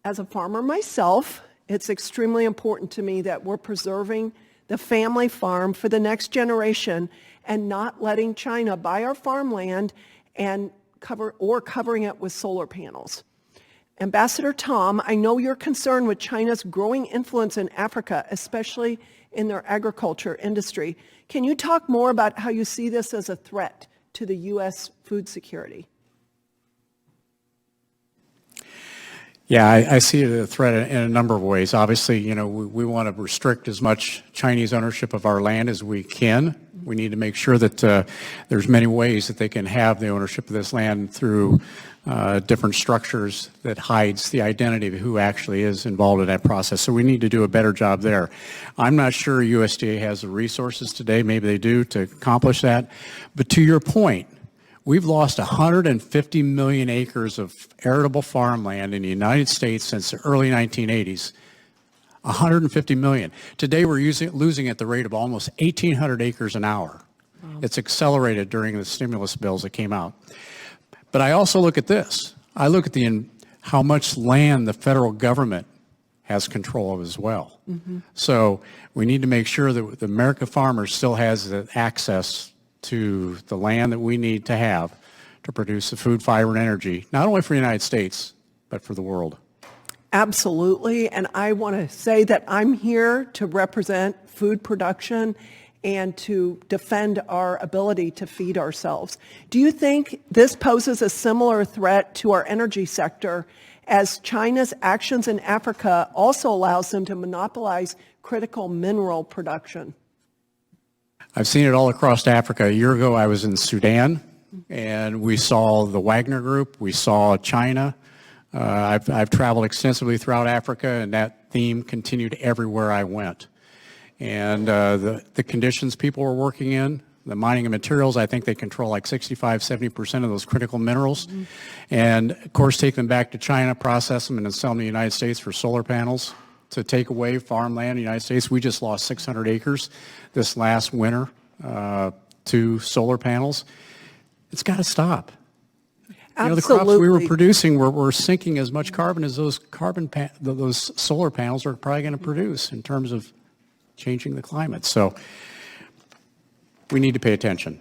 As a farmer myself, it's extremely important to me that we're preserving the family farm for the next generation and not letting China buy our farmland and covering it with solar panels. Ambassador Tom, I know you're concerned with China's growing influence in Africa, especially in their agriculture industry. Can you talk more about how you see this as a threat to the U.S. food security? Yeah, I see it as a threat in a number of ways. Obviously, we want to restrict as much Chinese ownership of our land as we can. We need to make sure that there's many ways that they can have the ownership of this land through different structures that hides the identity of who actually is involved in that process. So we need to do a better job there. I'm not sure USDA has the resources today, maybe they do, to accomplish that. But to your point, we've lost 150 million acres of arable farmland in the United States since the early 1980s. 150 million. Today we're losing at the rate of almost 1,800 acres an hour. Wow. It's accelerated during the stimulus bills that came out. But I also look at this. I look at how much land the federal government has control of as well. Mm-hmm. So we need to make sure that the American farmer still has the access to the land that we need to have to produce the food, fiber, and energy, not only for the United States, but for the world. Absolutely, and I want to say that I'm here to represent food production and to defend our ability to feed ourselves. Do you think this poses a similar threat to our energy sector, as China's actions in Africa also allows them to monopolize critical mineral production? I've seen it all across Africa. A year ago I was in Sudan, and we saw the Wagner Group, we saw China. I've traveled extensively throughout Africa, and that theme continued everywhere I went. And the conditions people were working in, the mining of materials, I think they control like 65–70% of those critical minerals. Mm-hmm. And of course take them back to China, process them, and then sell them to the United States for solar panels. To take away farmland in the United States, we just lost 600 acres this last winter to solar panels. It's got to stop. The crops we were producing were sinking as much carbon as those solar panels are probably going to produce in terms of changing the climate. So we need to pay attention.